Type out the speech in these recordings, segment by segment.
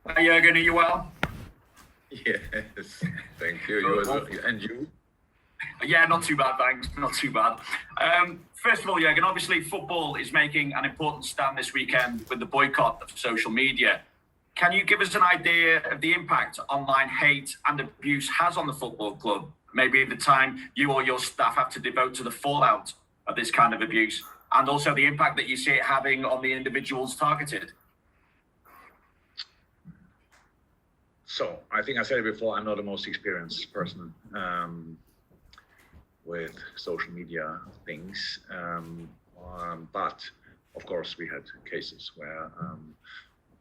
Hi Jurgen, are you well? Yes, thank you. You as well. And you? Yeah, not too bad, thanks. Not too bad. First of all, Jurgen, obviously football is making an important stand this weekend with the boycott of social media. Can you give us an idea of the impact online hate and abuse has on the football club? Maybe the time you or your staff have to devote to the fallout of this kind of abuse, and also the impact that you see it having on the individuals targeted. So I think I said it before, I'm not the most experienced person with social media things. But of course we had cases where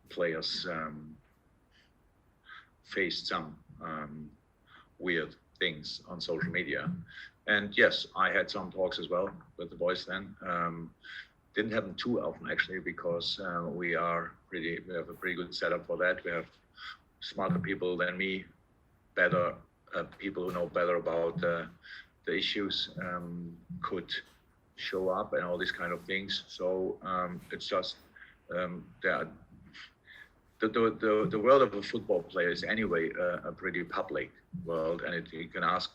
players faced some weird things on social media. And yes, I had some talks as well with the boys then. Didn't happen too often actually, because we have a pretty good setup for that. We have smarter people than me, better people who know better about the issues, could show up and all these kind of things. So it's just the world of a football player is anyway a pretty public world, and you can ask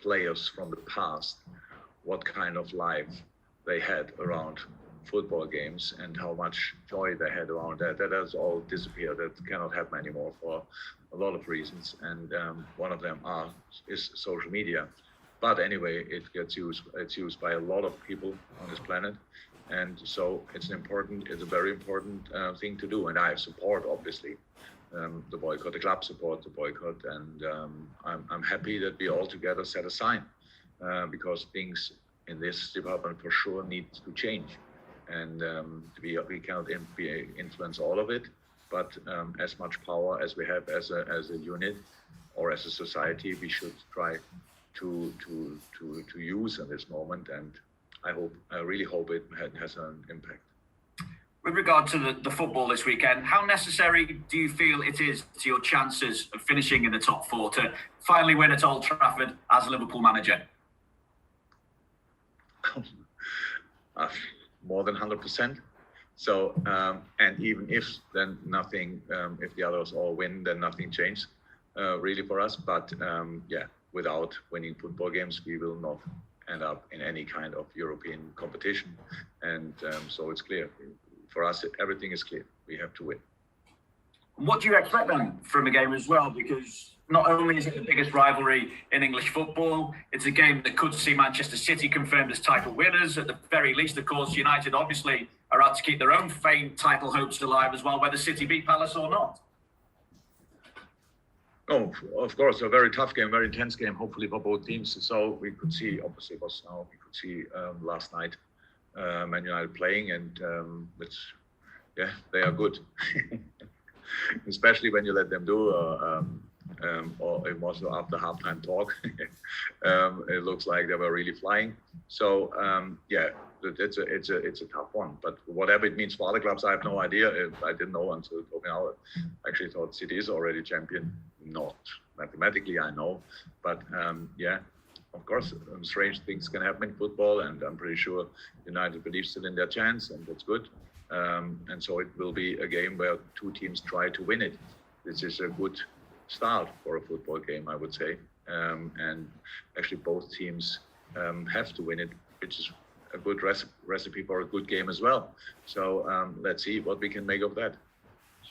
players from the past what kind of life they had around football games and how much joy they had around that. That has all disappeared. That cannot happen anymore for a lot of reasons, and one of them is social media. But anyway, it's used by a lot of people on this planet, and so it's a very important thing to do. And I support, obviously, the boycott. The club support the boycott, and I'm happy that we all together set a sign, because things in this department for sure need to change. And we cannot influence all of it, but as much power as we have as a unit or as a society, we should try to use in this moment. And I really hope it has an impact. With regard to the football this weekend, how necessary do you feel it is to your chances of finishing in the top four to finally win at Old Trafford as a Liverpool manager? More than 100%. So, and even if then nothing, if the others all win, then nothing changes really for us. But yeah, without winning football games, we will not end up in any kind of European competition. And so it's clear. For us, everything is clear. We have to win. What do you expect then from a game as well? Because not only is it the biggest rivalry in English football, it's a game that could see Manchester City confirmed as title winners. At the very least, of course, United obviously are out to keep their own famed title hopes alive as well, whether City beat Palace or not. Oh, of course, a very tough game, very intense game, hopefully for both teams. So we could see, obviously, we could see last night Man United playing, and yeah, they are good. Especially when you let them do, or it was after halftime talk. It looks like they were really flying. So yeah, it's a tough one. But whatever it means for other clubs, I have no idea. I didn't know until talking out. I actually thought City is already champion. Not mathematically, I know, but yeah. Of course, strange things can happen in football, and I'm pretty sure United believes still in their chance, and that's good. And so it will be a game where two teams try to win it. This is a good start for a football game, I would say. And actually both teams have to win it, which is a good recipe for a good game as well. So let's see what we can make of that.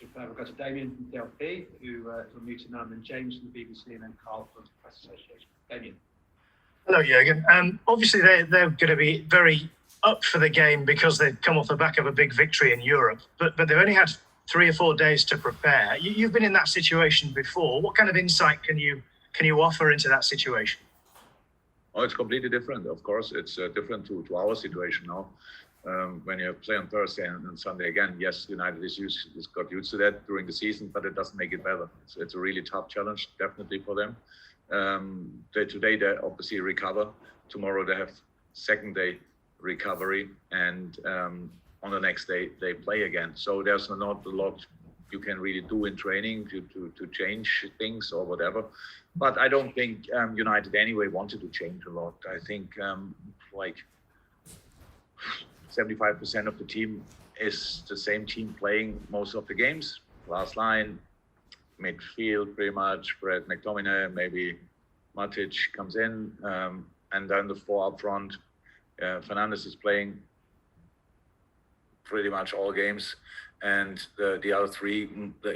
We've got Damien from DLP, who is on mute now, and then James from the BBC, and then Carl from the Press Association. Damien. Hello, Jurgen. Obviously, they're going to be very up for the game because they've come off the back of a big victory in Europe, but they've only had 3 or 4 days to prepare. You've been in that situation before. What kind of insight can you offer into that situation? Oh, it's completely different. Of course, it's different to our situation now. When you play on Thursday and Sunday again, yes, United is got used to that during the season, but it doesn't make it better. It's a really tough challenge, definitely for them. Today they obviously recover. Tomorrow they have second day recovery, and on the next day they play again. So there's not a lot you can really do in training to change things or whatever. But I don't think United anyway wanted to change a lot. I think like 75% of the team is the same team playing most of the games. last line, midfield pretty much. Fred McTominay, maybe Matic comes in, and then the four up front. Fernandes is playing pretty much all games, and the other three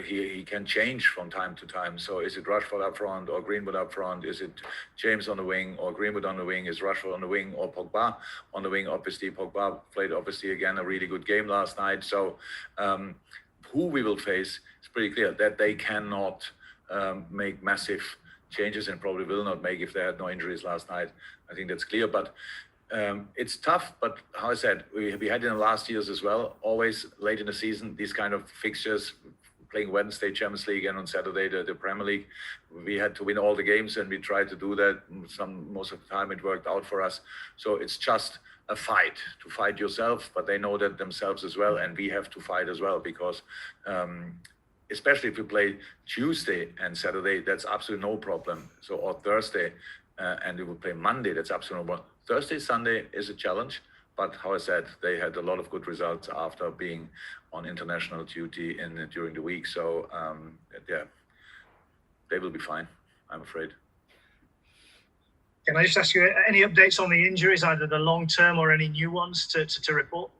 he can change from time to time. So is it Rashford up front or Greenwood up front? Is it James on the wing or Greenwood on the wing? Is Rashford on the wing or Pogba on the wing? Obviously Pogba played again a really good game last night. So who we will face, it's pretty clear that they cannot make massive changes, and probably will not make if they had no injuries last night. I think that's clear, but it's tough. But how I said, we had in the last years as well, always late in the season, these kind of fixtures, playing Wednesday Champions League and on Saturday the Premier League. We had to win all the games, and we tried to do that. Most of the time it worked out for us. So it's just a fight to fight yourself, but they know that themselves as well, and we have to fight as well, because especially if we play Tuesday and Saturday, that's absolutely no problem. So, or Thursday, and we will play Monday, that's absolutely no problem. Thursday, Sunday is a challenge, but how I said, they had a lot of good results after being on international duty during the week. So, yeah, they will be fine, I'm afraid. Can I just ask you any updates on the injuries, either the long term or any new ones to report?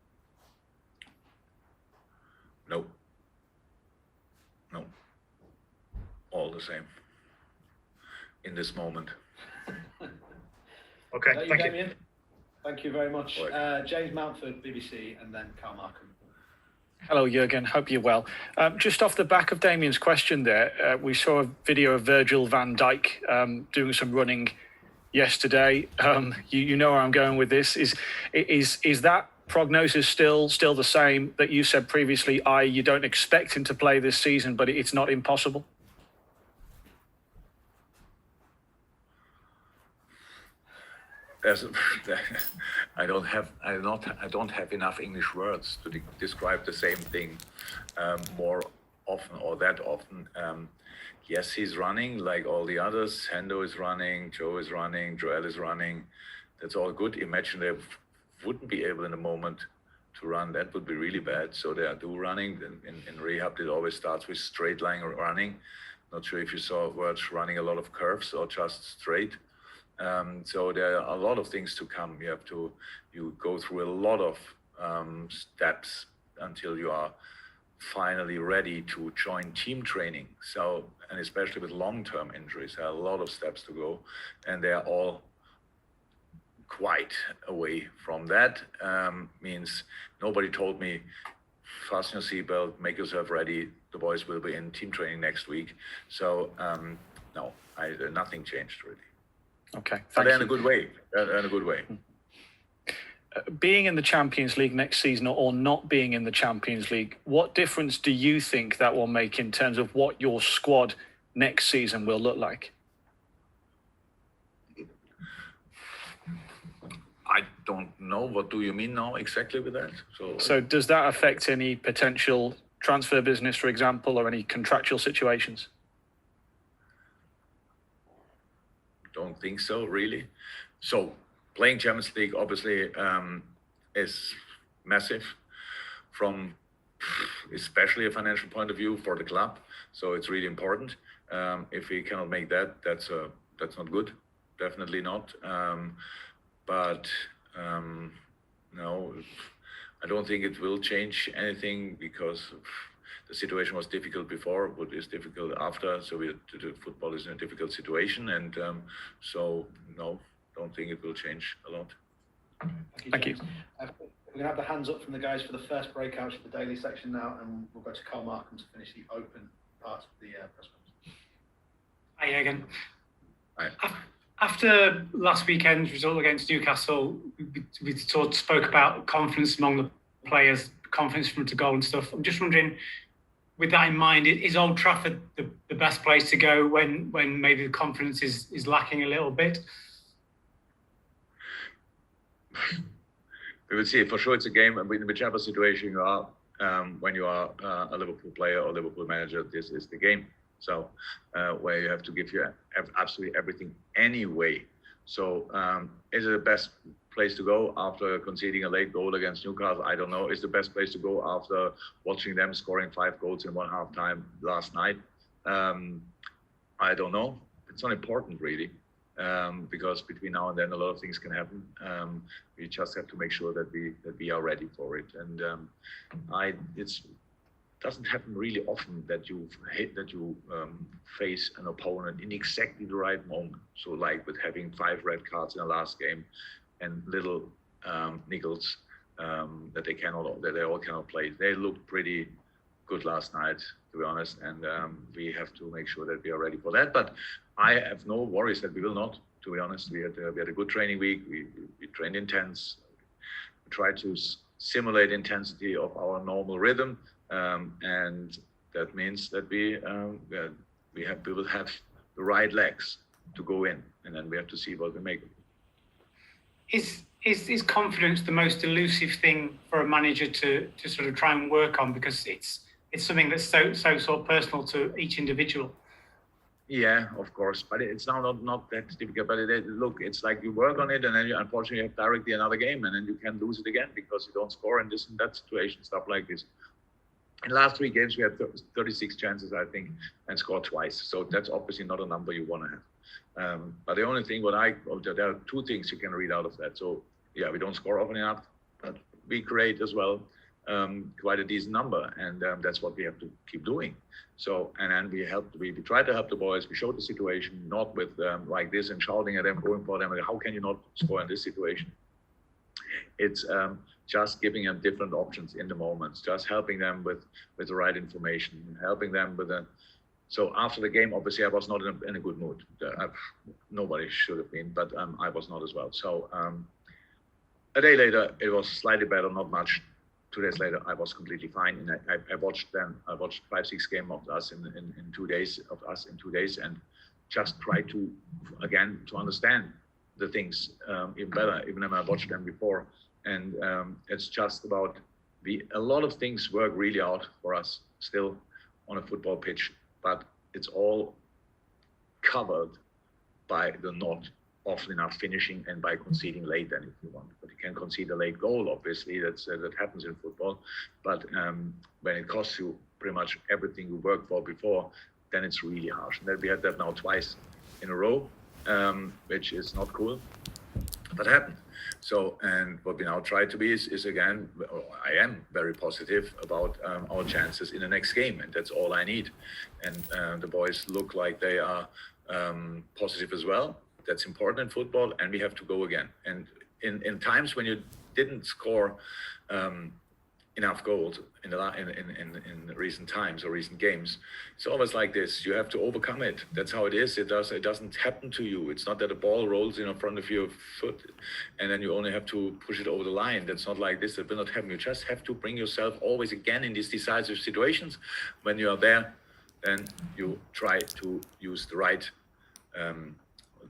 No. All the same in this moment. Okay, Thank you, thank you. Damien. Thank you very much. Right. James Mountford, BBC, and then Carl Markham. Hello, Jurgen. Hope you're well. Just off the back of Damien's question there, we saw a video of Virgil van Dijk doing some running yesterday. You know where I'm going with this. Is that prognosis still the same that you said previously? You don't expect him to play this season, but it's not impossible? I don't have enough English words to describe the same thing more often or that often. Yes, he's running like all the others. Hendo is running, Joe is running, Joel is running. That's all good. Imagine they wouldn't be able in the moment to run. That would be really bad. So they are running. In rehab, it always starts with straight line running. Not sure if you saw Virg running a lot of curves or just straight. So there are a lot of things to come. You go through a lot of steps until you are finally ready to join team training. So, and especially with long-term injuries, there are a lot of steps to go, and they are all quite away from that. Means nobody told me, fasten your seatbelt, make yourself ready. The boys will be in team training next week. So no, nothing changed really. Okay, But thank you. in a good way. In a good way. Being in the Champions League next season or not being in the Champions League, what difference do you think that will make in terms of what your squad next season will look like? I don't know. What do you mean now exactly with that? So does that affect any potential transfer business, for example, or any contractual situations? Don't think so, really. So playing Champions League obviously is massive from especially a financial point of view for the club. So it's really important. If we cannot make that, that's not good. Definitely not. But no, I don't think it will change anything, because the situation was difficult before, but is difficult after. So the football is in a difficult situation, and so no, don't think it will change a lot. Thank you. We're going to have the hands up from the guys for the first breakout of the daily section now, and we'll go to Carl Markham to finish the open part of the press conference. Hi, Jurgen. Hi. After last weekend's result against Newcastle, we sort of spoke about confidence among the players, confidence from to goal and stuff. I'm just wondering, with that in mind, is Old Trafford the best place to go when maybe the confidence is lacking a little bit? We will see. For sure, it's a game. In whichever situation you are, when you are a Liverpool player or Liverpool manager, this is the game. So where you have to give you absolutely everything anyway. So is it the best place to go after conceding a late goal against Newcastle? I don't know. Is the best place to go after watching them scoring 5 goals in one half time last night? I don't know. It's not important really, because between now and then a lot of things can happen. We just have to make sure that we are ready for it. And it doesn't happen really often that you face an opponent in exactly the right moment. So like with having 5 red cards in the last game and little niggles that they all cannot play. They looked pretty good last night, to be honest, and we have to make sure that we are ready for that. But I have no worries that we will not. To be honest, we had a good training week. We trained intense. We tried to simulate intensity of our normal rhythm, and that means that we will have the right legs to go in, and then we have to see what we make. Is confidence the most elusive thing for a manager to sort of try and work on, because it's something that's so sort of personal to each individual? Yeah, of course, but it's now not that difficult. But look, it's like you work on it, and then you unfortunately have directly another game, and then you can lose it again because you don't score in this and that situation, stuff like this. In the last 3 games, we had 36 chances, I think, and scored twice. So that's obviously not a number you want to have. But the only thing there are 2 things you can read out of that. So yeah, we don't score often enough, but we create as well quite a decent number, and that's what we have to keep doing. So, and then we try to help the boys. We showed the situation, not with like this and shouting at them, going for them. Like, how can you not score in this situation? It's just giving them different options in the moments, just helping them with the right information, helping them with a. So after the game, obviously, I was not in a good mood. Nobody should have been, but I was not as well. So a day later, it was slightly better, not much. 2 days later, I was completely fine. And I watched 5-6 games of us in 2 days, and just tried to understand the things even better, even if I watched them before. And it's just about a lot of things work really out for us still on a football pitch, but it's all covered by the not often enough finishing and by conceding late then if you want. But you can concede a late goal, obviously, that happens in football. But when it costs you pretty much everything you worked for before, then it's really harsh. And then we had that now twice in a row, which is not cool, but happened. So, and what we now try to be is again, I am very positive about our chances in the next game, and that's all I need. And the boys look like they are positive as well. That's important in football, and we have to go again. And in times when you didn't score enough goals in recent times or recent games, it's always like this. You have to overcome it. That's how it is. It doesn't happen to you. It's not that a ball rolls in front of your foot and then you only have to push it over the line. That's not like this. That will not happen. You just have to bring yourself always again in these decisive situations. When you are there, then you try to use the right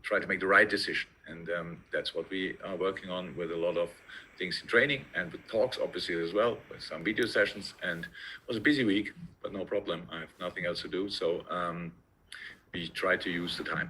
try to make the right decision, and that's what we are working on with a lot of things in training and with talks obviously as well, with some video sessions. And it was a busy week, but no problem, I have nothing else to do, so we try to use the time.